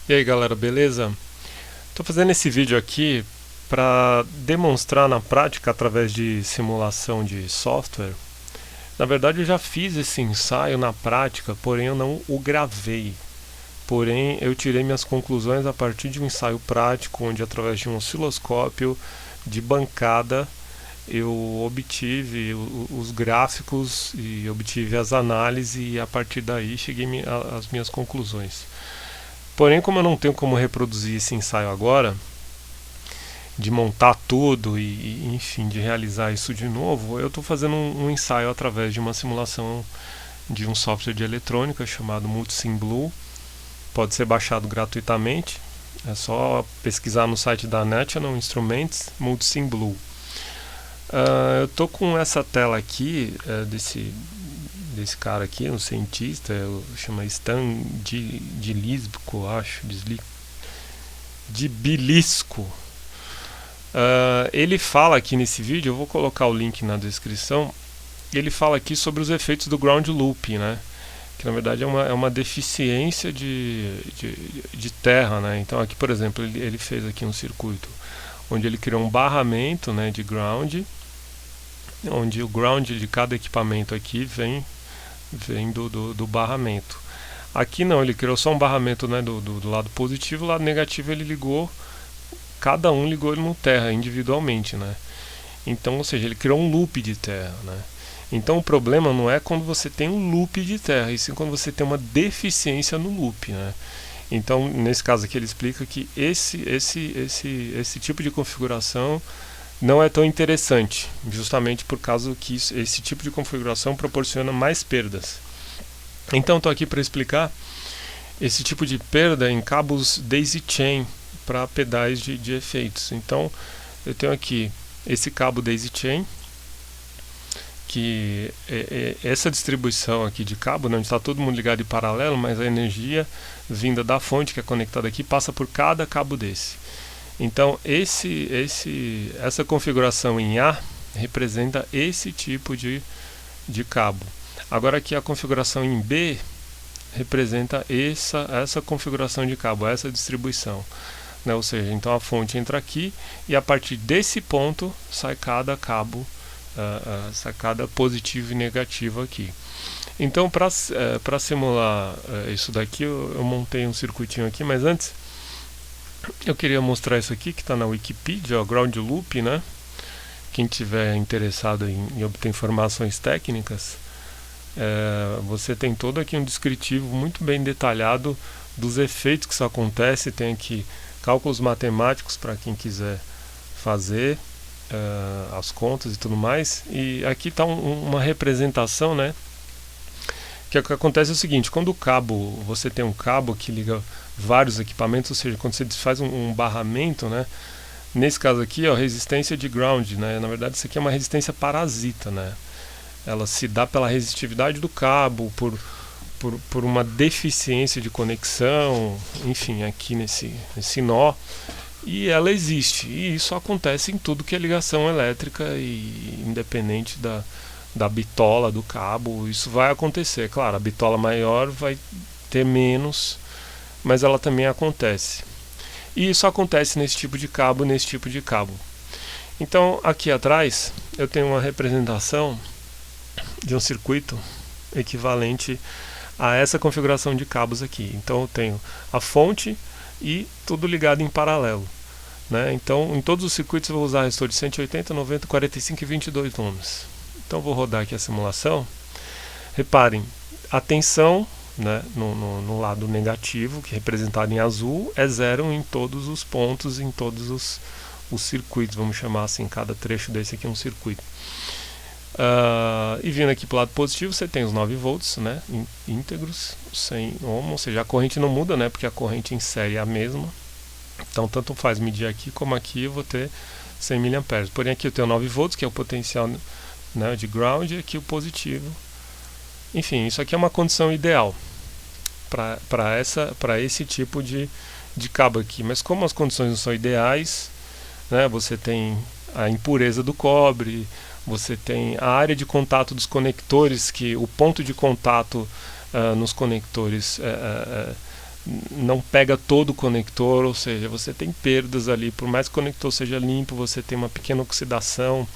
E aí galera, beleza? Estou fazendo esse vídeo aqui para demonstrar na prática através de simulação de software. Na verdade eu já fiz esse ensaio na prática, porém eu não o gravei. Porém eu tirei minhas conclusões a partir de um ensaio prático, onde através de um osciloscópio de bancada eu obtive os gráficos e obtive as análises e a partir daí cheguei às minhas conclusões. Porém, como eu não tenho como reproduzir esse ensaio agora, de montar tudo e enfim, de realizar isso de novo, eu estou fazendo um ensaio através de uma simulação de um software de eletrônica chamado Multisim Blue. Pode ser baixado gratuitamente, é só pesquisar no site da National Instruments Multisim Blue. Eu estou com essa tela aqui desse cara aqui, um cientista, chama Stan Gilisco, acho, de Bilisco. Ele fala aqui nesse vídeo, eu vou colocar o link na descrição, ele fala aqui sobre os efeitos do ground loop, né? Que na verdade é uma deficiência de terra, né? Então aqui, por exemplo, ele fez aqui um circuito onde ele criou um barramento, né, de ground, onde o ground de cada equipamento aqui vem do barramento. Aqui não, ele criou só um barramento, né, do lado positivo, o lado negativo ele ligou, cada um ligou ele no terra individualmente, né? Então, ou seja, ele criou um loop de terra, né? Então o problema não é quando você tem um loop de terra, e sim quando você tem uma deficiência no loop, né? Então, nesse caso aqui ele explica que esse tipo de configuração não é tão interessante, justamente por causa que esse tipo de configuração proporciona mais perdas. Então estou aqui para explicar esse tipo de perda em cabos daisy chain para pedais de efeitos. Então eu tenho aqui esse cabo daisy chain, que é essa distribuição aqui de cabo, né, onde está todo mundo ligado em paralelo, mas a energia vinda da fonte que é conectada aqui passa por cada cabo desse. Então essa configuração em A representa esse tipo de cabo. Agora aqui a configuração em B representa essa configuração de cabo, essa distribuição, né? Ou seja, então a fonte entra aqui e a partir desse ponto sai cada cabo, sai cada positivo e negativo aqui. Então para simular isso daqui eu montei um circuitinho aqui, mas antes eu queria mostrar isso aqui que está na Wikipedia, o ground loop, né? Quem tiver interessado em obter informações técnicas, você tem todo aqui um descritivo muito bem detalhado dos efeitos que isso acontece. Tem aqui cálculos matemáticos para quem quiser fazer as contas e tudo mais. E aqui está uma representação, né? Que o que acontece é o seguinte: quando você tem um cabo que liga vários equipamentos, ou seja, quando você faz um barramento, né? Nesse caso aqui, ó, resistência de ground, né? Na verdade, isso aqui é uma resistência parasita, né? Ela se dá pela resistividade do cabo, por uma deficiência de conexão, enfim, aqui nesse nó, e ela existe. E isso acontece em tudo que é ligação elétrica, e independente da bitola do cabo, isso vai acontecer. Claro, a bitola maior vai ter menos, mas ela também acontece. E isso acontece nesse tipo de cabo, nesse tipo de cabo. Então aqui atrás eu tenho uma representação de um circuito equivalente a essa configuração de cabos aqui. Então eu tenho a fonte e tudo ligado em paralelo, né? Então em todos os circuitos eu vou usar resistor de 180, 90, 45 e 22 ohms. Então vou rodar aqui a simulação. Reparem, a tensão, né, no lado negativo, que é representado em azul, é zero em todos os pontos, em todos os circuitos, vamos chamar assim, cada trecho desse aqui é um circuito. E vindo aqui para o lado positivo, você tem os 9 volts, né, íntegros, 100 ohm, ou seja, a corrente não muda, né, porque a corrente em série é a mesma. Então tanto faz medir aqui como aqui, eu vou ter 100 mA. Porém aqui eu tenho 9 volts, que é o potencial, né, de ground, e aqui o positivo. Enfim, isso aqui é uma condição ideal para esse tipo de cabo aqui. Mas como as condições não são ideais, né, você tem a impureza do cobre, você tem a área de contato dos conectores, que o ponto de contato nos conectores não pega todo o conector, ou seja, você tem perdas ali, por mais que o conector seja limpo, você tem uma pequena oxidação,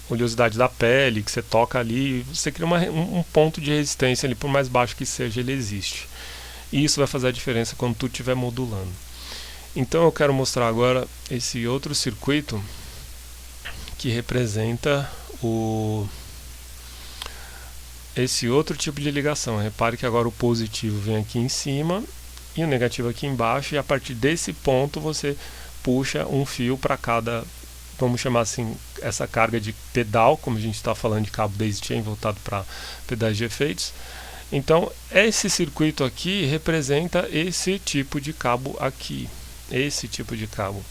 oleosidade da pele, que você toca ali, você cria um ponto de resistência ali, por mais baixo que seja, ele existe. E isso vai fazer a diferença quando tu estiver modulando. Então eu quero mostrar agora esse outro circuito que representa esse outro tipo de ligação. Repare que agora o positivo vem aqui em cima e o negativo aqui embaixo, e a partir desse ponto você puxa um fio para cada, vamos chamar assim, essa carga de pedal, como a gente está falando de cabo daisy chain voltado para pedais de efeitos. Então esse circuito aqui representa esse tipo de cabo aqui, esse tipo de cabo.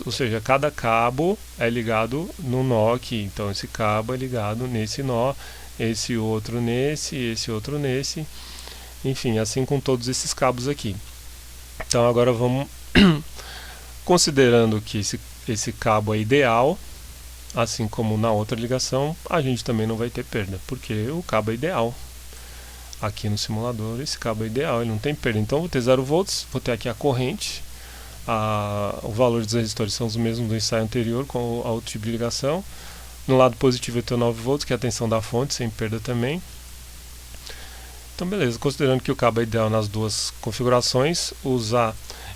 Ou seja, cada cabo é ligado no nó aqui, então esse cabo é ligado nesse nó, esse outro nesse, esse outro nesse, enfim, assim com todos esses cabos aqui. Então agora vamos, considerando que esse cabo é ideal, assim como na outra ligação, a gente também não vai ter perda, porque o cabo é ideal. Aqui no simulador esse cabo é ideal, ele não tem perda. Então vou ter 0 volts, vou ter aqui a corrente, o valor dos resistores são os mesmos do ensaio anterior com o outro tipo de ligação. No lado positivo eu tenho 9 volts, que é a tensão da fonte, sem perda também. Então beleza, considerando que o cabo é ideal nas duas configurações, usar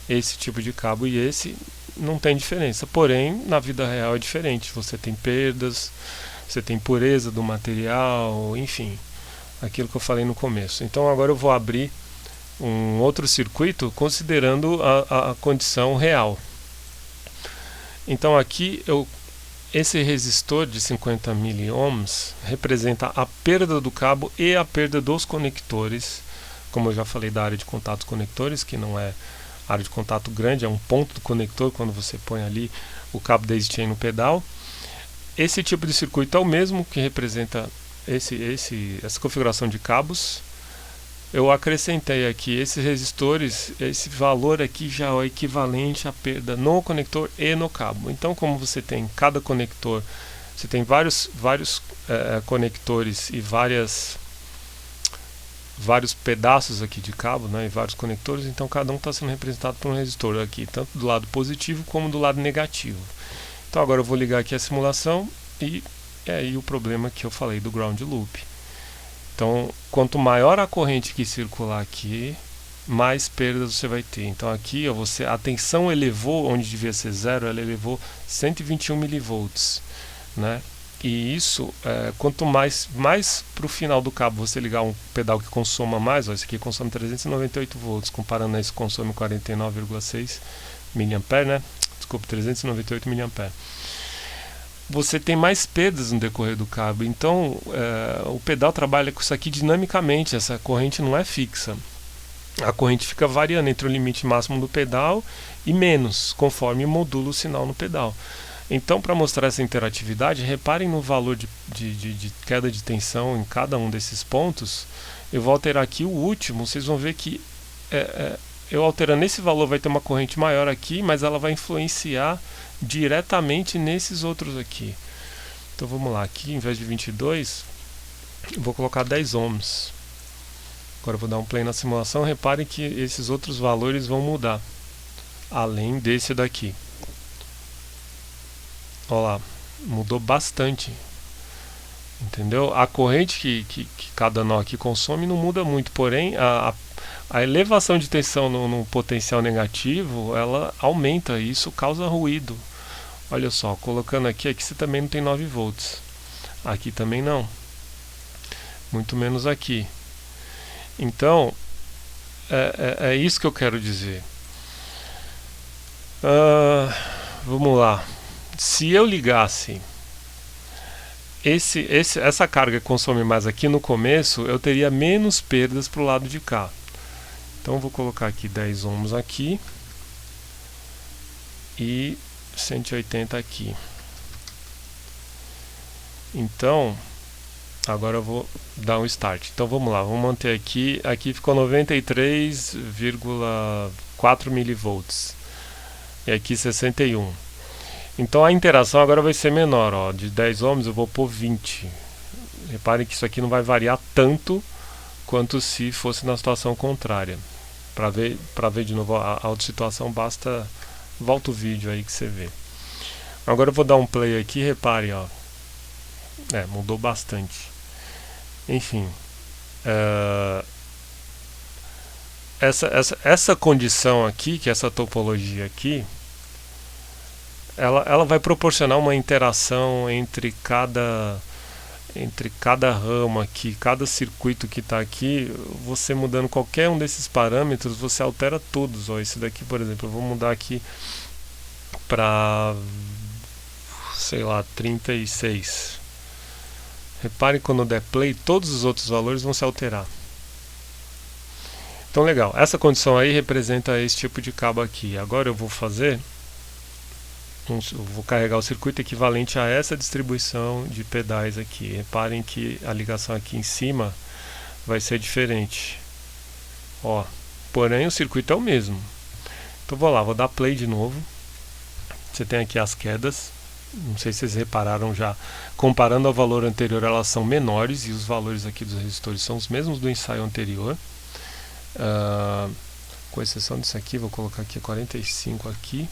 esse tipo de cabo e esse não tem diferença. Porém, na vida real é diferente, você tem perdas, você tem pureza do material, enfim, aquilo que eu falei no começo. Então agora eu vou abrir um outro circuito considerando a condição real. Então aqui esse resistor de 50 miliohms representa a perda do cabo e a perda dos conectores, como eu já falei da área de contato dos conectores, que não é área de contato grande, é um ponto do conector quando você põe ali o cabo daisy chain no pedal. Esse tipo de circuito é o mesmo que representa essa configuração de cabos. Eu acrescentei aqui esses resistores, esse valor aqui já é equivalente à perda no conector e no cabo. Então, como você tem cada conector, você tem vários conectores e vários pedaços aqui de cabo, né, e vários conectores, então cada um está sendo representado por um resistor aqui, tanto do lado positivo como do lado negativo. Então agora eu vou ligar aqui a simulação e é aí o problema que eu falei do ground loop. Então, quanto maior a corrente que circular aqui, mais perdas você vai ter. Então aqui, ó, a tensão elevou, onde devia ser 0, ela elevou 121 milivolts, né? E isso, quanto mais para o final do cabo você ligar um pedal que consoma mais, ó, esse aqui consome 398 volts, comparando a esse consome 49,6 mA, né? Desculpa, 398 mA. Você tem mais perdas no decorrer do cabo. Então o pedal trabalha com isso aqui dinamicamente, essa corrente não é fixa. A corrente fica variando entre o limite máximo do pedal e menos, conforme modula o sinal no pedal. Então, para mostrar essa interatividade, reparem no valor de queda de tensão em cada um desses pontos. Eu vou alterar aqui o último, vocês vão ver que eu alterando esse valor vai ter uma corrente maior aqui, mas ela vai influenciar diretamente nesses outros aqui. Então vamos lá, aqui em vez de 22 eu vou colocar 10 ohms. Agora eu vou dar um play na simulação. Reparem que esses outros valores vão mudar, além desse daqui. Olha lá, mudou bastante, entendeu? A corrente que cada nó aqui consome não muda muito, porém a elevação de tensão no potencial negativo, ela aumenta, e isso causa ruído. Olha só, colocando aqui você também não tem 9 volts. Aqui também não. Muito menos aqui. Então, é isso que eu quero dizer. Vamos lá. Se eu ligasse essa carga que consome mais aqui no começo, eu teria menos perdas para o lado de cá. Então eu vou colocar aqui 10 ohms aqui e 180 aqui. Então agora eu vou dar um start. Então vamos lá, vamos manter aqui. Aqui ficou 93,4 milivolts e aqui 61. Então a interação agora vai ser menor, ó. De 10 ohms eu vou pôr 20. Reparem que isso aqui não vai variar tanto quanto se fosse na situação contrária. Para ver de novo a outra situação, volta o vídeo aí que você vê. Agora eu vou dar um play aqui, repare, ó. Mudou bastante. Enfim, essa condição aqui, que é essa topologia aqui, ela vai proporcionar uma interação entre cada ramo aqui, cada circuito que está aqui. Você mudando qualquer um desses parâmetros, você altera todos. Ó, esse daqui, por exemplo, eu vou mudar aqui para, sei lá, 36. Repare quando der play, todos os outros valores vão se alterar. Então legal, essa condição aí representa esse tipo de cabo aqui. Agora eu vou vou carregar o circuito equivalente a essa distribuição de pedais aqui. Reparem que a ligação aqui em cima vai ser diferente. Ó, porém o circuito é o mesmo. Então vou lá, vou dar play de novo. Você tem aqui as quedas. Não sei se vocês repararam já, comparando ao valor anterior, elas são menores e os valores aqui dos resistores são os mesmos do ensaio anterior, com exceção disso aqui. Vou colocar aqui 45 aqui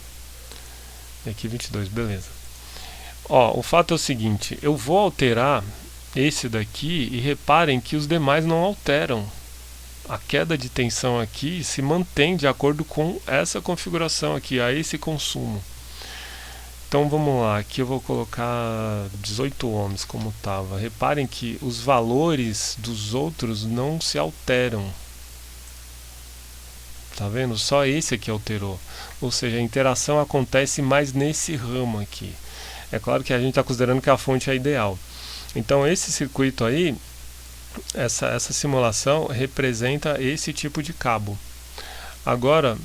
e aqui 22, beleza. Ó, o fato é o seguinte, eu vou alterar esse daqui e reparem que os demais não alteram. A queda de tensão aqui se mantém de acordo com essa configuração aqui, a esse consumo. Então vamos lá, aqui eu vou colocar 18 ohms como estava. Reparem que os valores dos outros não se alteram. Tá vendo? Só esse aqui alterou. Ou seja, a interação acontece mais nesse ramo aqui. É claro que a gente está considerando que a fonte é ideal. Então esse circuito aí, essa simulação representa esse tipo de cabo. Agora,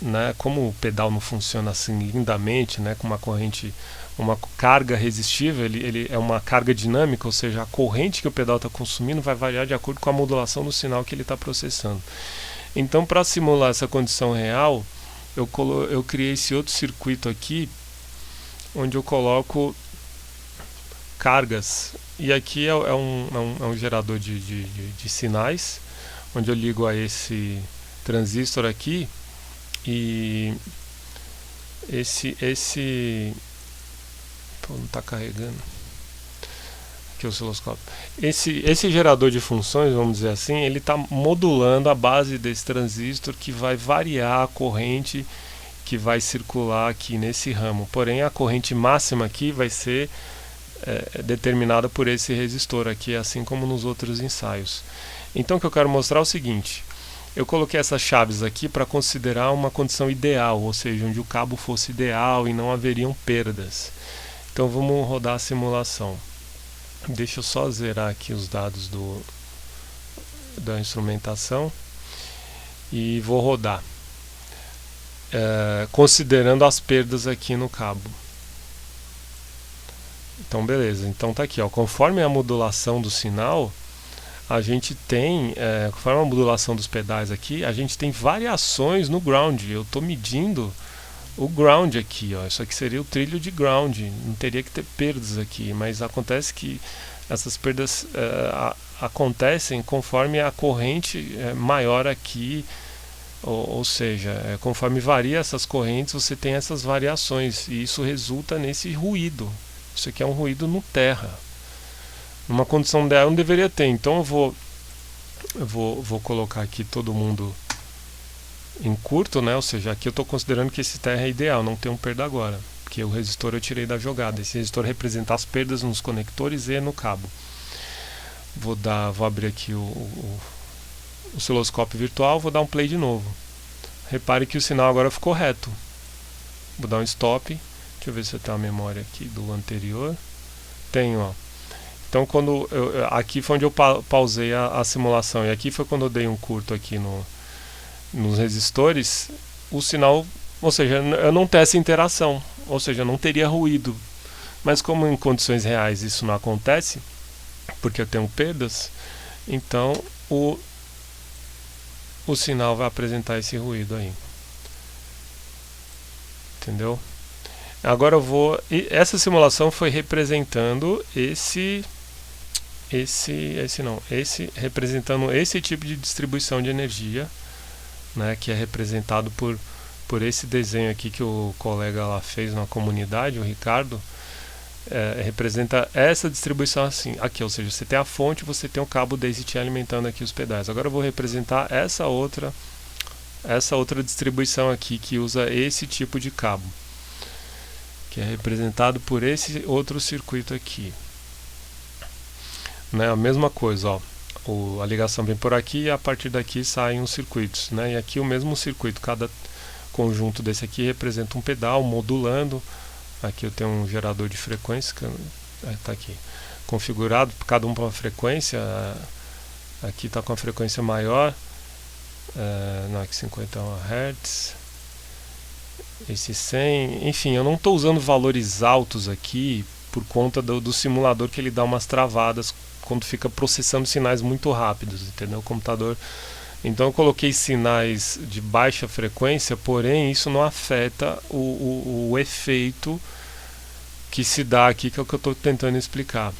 né, como o pedal não funciona assim lindamente, né, com uma corrente, uma carga resistível, ele é uma carga dinâmica, ou seja, a corrente que o pedal está consumindo vai variar de acordo com a modulação do sinal que ele está processando. Então, para simular essa condição real, eu criei esse outro circuito aqui, onde eu coloco cargas, e aqui é um gerador de sinais, onde eu ligo a esse transistor aqui. E não está carregando aqui o osciloscópio. Esse gerador de funções, vamos dizer assim, ele está modulando a base desse transistor, que vai variar a corrente que vai circular aqui nesse ramo. Porém, a corrente máxima aqui vai ser determinada por esse resistor aqui, assim como nos outros ensaios. Então o que eu quero mostrar é o seguinte: eu coloquei essas chaves aqui para considerar uma condição ideal, ou seja, onde o cabo fosse ideal e não haveriam perdas. Então vamos rodar a simulação. Deixa eu só zerar aqui os dados da instrumentação e vou rodar, considerando as perdas aqui no cabo. Então beleza, então tá aqui, ó, conforme a modulação do sinal, a gente tem, conforme a modulação dos pedais aqui, a gente tem variações no ground. Eu estou medindo o ground aqui, ó. Isso aqui seria o trilho de ground, não teria que ter perdas aqui, mas acontece que essas perdas acontecem conforme a corrente é maior aqui, ou seja, conforme varia essas correntes, você tem essas variações, e isso resulta nesse ruído. Isso aqui é um ruído no terra. Numa condição dela não deveria ter. Então eu vou colocar aqui todo mundo em curto, né? Ou seja, aqui eu estou considerando que esse terra é ideal, não tem um perda agora, porque o resistor eu tirei da jogada. Esse resistor representa as perdas nos conectores e no cabo. Vou abrir aqui o osciloscópio virtual, vou dar um play de novo. Repare que o sinal agora ficou reto. Vou dar um stop. Deixa eu ver se eu tenho a memória aqui do anterior. Tenho, ó. Então aqui foi onde eu pausei a simulação, e aqui foi quando eu dei um curto aqui nos resistores, o sinal, ou seja, eu não tenho essa interação, ou seja, não teria ruído. Mas como em condições reais isso não acontece, porque eu tenho perdas, então o sinal vai apresentar esse ruído aí. Entendeu? Agora essa simulação foi representando esse representando esse tipo de distribuição de energia, né, que é representado por esse desenho aqui que o colega lá fez na comunidade, o Ricardo, representa essa distribuição assim, aqui, ou seja, você tem a fonte, você tem o cabo DAISY-Chain alimentando aqui os pedais. Agora eu vou representar essa outra distribuição aqui que usa esse tipo de cabo, que é representado por esse outro circuito aqui, né? A mesma coisa, ó, a ligação vem por aqui e a partir daqui saem os circuitos, né? E aqui o mesmo circuito, cada conjunto desse aqui representa um pedal modulando. Aqui eu tenho um gerador de frequência que está aqui configurado, cada um para uma frequência. Aqui está com a frequência maior, não, aqui 51 Hz, esse 100, enfim, eu não estou usando valores altos aqui por conta do simulador, que ele dá umas travadas quando fica processando sinais muito rápidos, entendeu? O computador. Então eu coloquei sinais de baixa frequência, porém isso não afeta o efeito que se dá aqui, que é o que eu estou tentando explicar.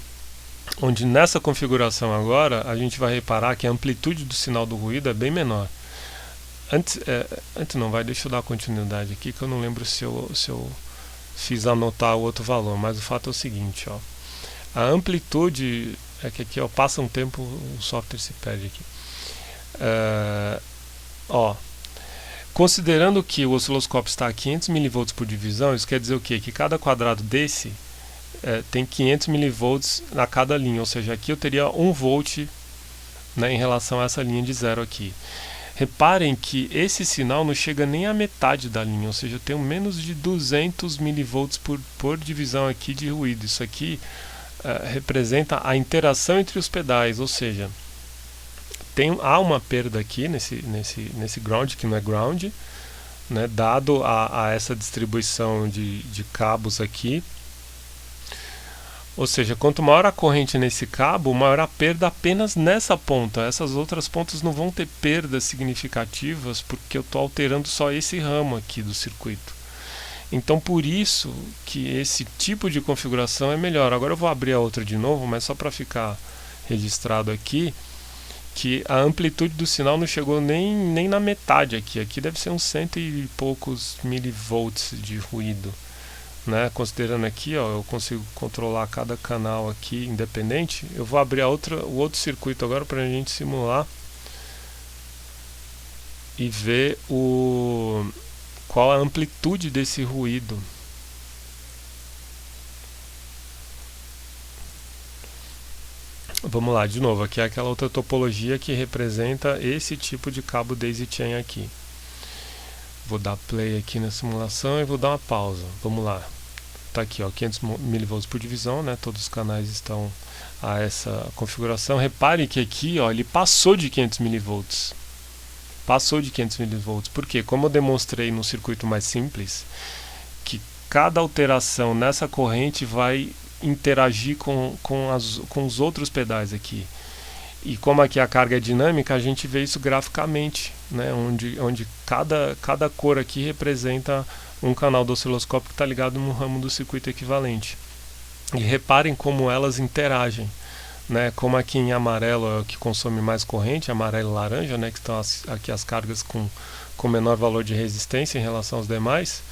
Onde nessa configuração agora, a gente vai reparar que a amplitude do sinal do ruído é bem menor. Antes não, deixa eu dar continuidade aqui, que eu não lembro se eu fiz anotar o outro valor, mas o fato é o seguinte, ó. A amplitude, é que aqui ó, passa um tempo, o software se perde aqui. Considerando que o osciloscópio está a 500 mV por divisão, isso quer dizer o quê? Que cada quadrado desse tem 500 mV a cada linha, ou seja, aqui eu teria 1 volt, né, em relação a essa linha de zero aqui. Reparem que esse sinal não chega nem à metade da linha, ou seja, eu tenho menos de 200 mV por divisão aqui de ruído. Isso aqui representa a interação entre os pedais, ou seja, há uma perda aqui nesse ground, que não é ground, né, dado a essa distribuição de cabos aqui. Ou seja, quanto maior a corrente nesse cabo, maior a perda apenas nessa ponta. Essas outras pontas não vão ter perdas significativas, porque eu estou alterando só esse ramo aqui do circuito. Então por isso que esse tipo de configuração é melhor. Agora eu vou abrir a outra de novo, mas só para ficar registrado aqui, que a amplitude do sinal não chegou nem na metade aqui. Aqui deve ser uns 100 e poucos milivolts de ruído, né? Considerando aqui, ó, eu consigo controlar cada canal aqui independente. Eu vou abrir o outro circuito agora para a gente simular e ver qual a amplitude desse ruído. Vamos lá, de novo, aqui é aquela outra topologia que representa esse tipo de cabo DAISY-Chain aqui. Vou dar play aqui na simulação e vou dar uma pausa. Vamos lá. Tá aqui, ó, 500 mV por divisão, né? Todos os canais estão a essa configuração. Repare que aqui, ó, ele passou de 500 mV. Passou de 500 mV. Por quê? Como eu demonstrei no circuito mais simples, que cada alteração nessa corrente vai interagir com os outros pedais aqui. E como aqui a carga é dinâmica, a gente vê isso graficamente, né? Onde cada cor aqui representa um canal do osciloscópio que está ligado no ramo do circuito equivalente. E reparem como elas interagem, né? Como aqui em amarelo é o que consome mais corrente, amarelo e laranja, né? Que estão aqui as cargas com menor valor de resistência em relação aos demais.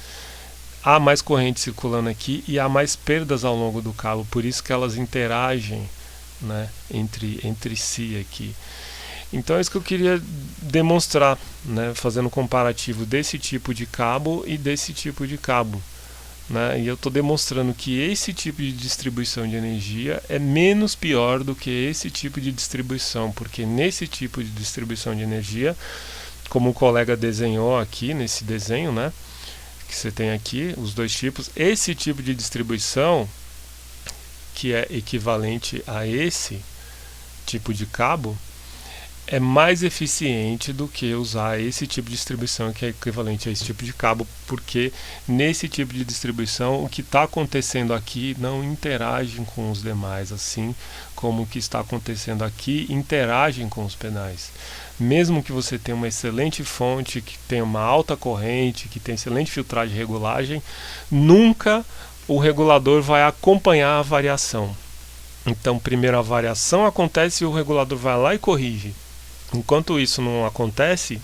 Há mais corrente circulando aqui e há mais perdas ao longo do cabo, por isso que elas interagem, né, entre si aqui. Então é isso que eu queria demonstrar, né, fazendo um comparativo desse tipo de cabo e desse tipo de cabo, né, e eu estou demonstrando que esse tipo de distribuição de energia é menos pior do que esse tipo de distribuição, porque nesse tipo de distribuição de energia, como o colega desenhou aqui nesse desenho, né, que você tem aqui, os dois tipos, esse tipo de distribuição, que é equivalente a esse tipo de cabo, é mais eficiente do que usar esse tipo de distribuição que é equivalente a esse tipo de cabo, porque nesse tipo de distribuição o que está acontecendo aqui não interage com os demais, assim como o que está acontecendo aqui interagem com os pedais. Mesmo que você tenha uma excelente fonte, que tenha uma alta corrente, que tenha excelente filtragem e regulagem, nunca o regulador vai acompanhar a variação. Então, primeiro a variação acontece e o regulador vai lá e corrige. Enquanto isso não acontece,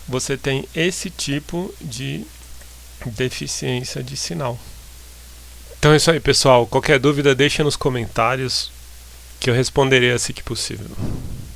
você tem esse tipo de deficiência de sinal. Então é isso aí, pessoal. Qualquer dúvida, deixa nos comentários que eu responderei assim que possível.